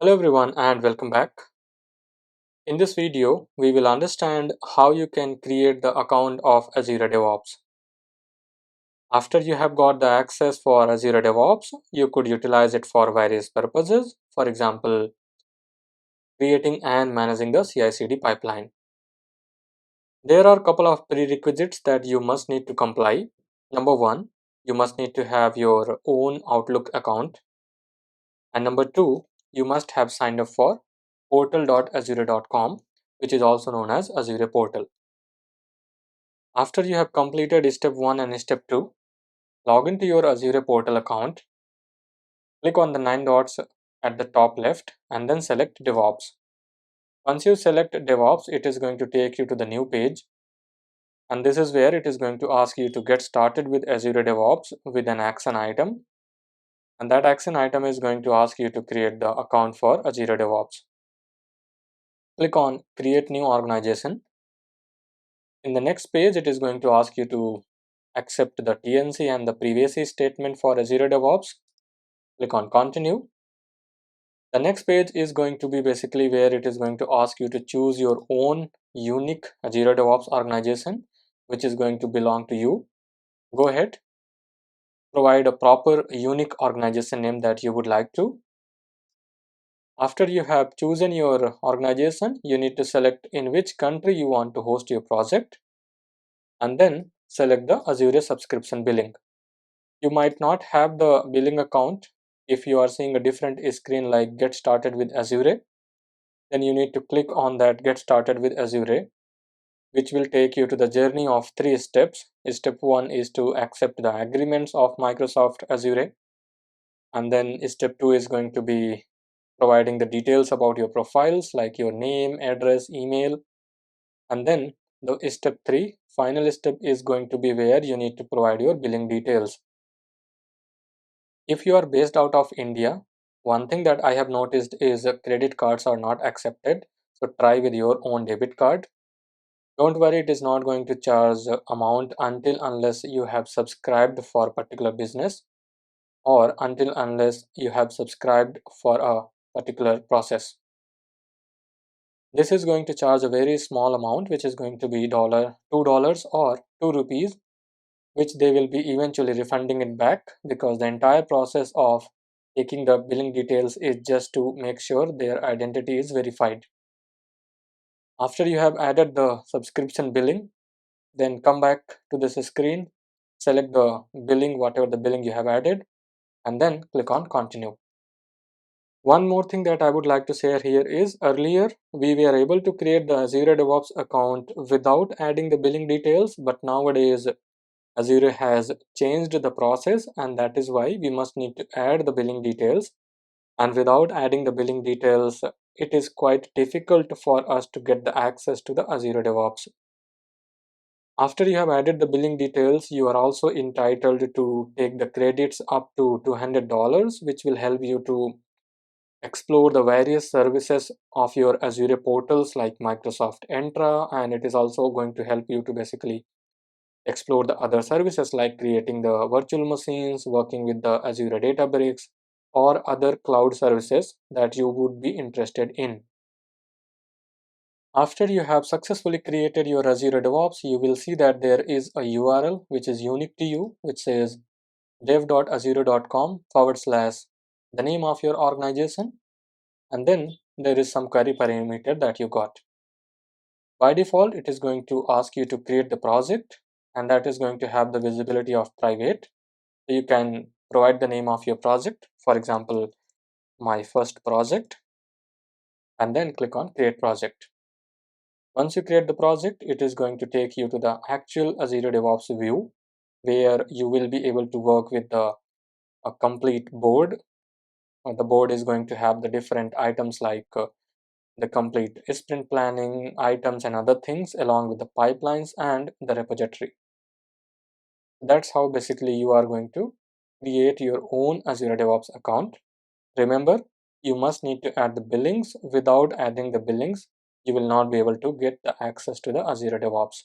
Hello everyone and welcome back. In this video, we will understand how you can create the account of Azure DevOps. After you have got the access for Azure DevOps, you could utilize it for various purposes. For example, creating and managing the CI/CD pipeline. There are a couple of prerequisites that you must need to comply. Number one, you must need to have your own Outlook account. And number two, you must have signed up for portal.azure.com, which is also known as Azure Portal. After you have completed step 1 and step 2, log into your Azure Portal account, click on the 9 dots at the top left and then select DevOps. Once you select DevOps, it is going to take you to the new page, and this is where it is going to ask you to get started with Azure DevOps with an action item, and that action item is going to ask you to create the account for Azure DevOps. Click on Create New Organization. In the next page, it is going to ask you to accept the TNC and the privacy statement for Azure DevOps. Click on Continue. The next page is going to be basically where it is going to ask you to choose your own unique Azure DevOps organization, which is going to belong to you. Go ahead, provide a proper unique organization name that you would like to. After you have chosen your organization, you need to select in which country you want to host your project, and then select the Azure subscription billing. You might not have the billing account. If you are seeing a different screen like Get Started with Azure, then you need to click on that Get Started with Azure, which will take you to the journey of 3 steps. Step 1 is to accept the agreements of Microsoft Azure, and then step 2 is going to be providing the details about your profiles like your name, address, email, and then the step 3, final step, is going to be where you need to provide your billing details. If you are based out of India, one thing that I have noticed is credit cards are not accepted. So try with your own debit card. Don't worry, it is not going to charge amount until unless you have subscribed for a particular business, or until unless you have subscribed for a particular process. This is going to charge a very small amount, which is going to be $2 or 2 rupees, which they will be eventually refunding it back, because the entire process of taking the billing details is just to make sure their identity is verified. After you have added the subscription billing, then come back to this screen, select the billing, whatever the billing you have added, and then click on Continue. One more thing that I would like to share here is, earlier we were able to create the Azure DevOps account without adding the billing details, but nowadays Azure has changed the process, and that is why we must need to add the billing details. And without adding the billing details, it is quite difficult for us to get the access to the Azure DevOps. After you have added the billing details, you are also entitled to take the credits up to $200, which will help you to explore the various services of your Azure portals like Microsoft Entra, and it is also going to help you to basically explore the other services like creating the virtual machines, working with the Azure Databricks, or other cloud services that you would be interested in. After you have successfully created your Azure DevOps, you will see that there is a URL which is unique to you, which says dev.azure.com / the name of your organization, and then there is some query parameter that you got. By default, it is going to ask you to create the project, and that is going to have the visibility of private. So you can provide the name of your project, for example, my first project, and then click on create project. Once you create the project, it is going to take you to the actual Azure DevOps view, where you will be able to work with a complete board. The board is going to have the different items like the complete sprint planning items and other things, along with the pipelines and the repository. That's how basically you are going to create your own Azure DevOps account. Remember, you must need to add the billings. Without adding the billings, you will not be able to get the access to the Azure DevOps.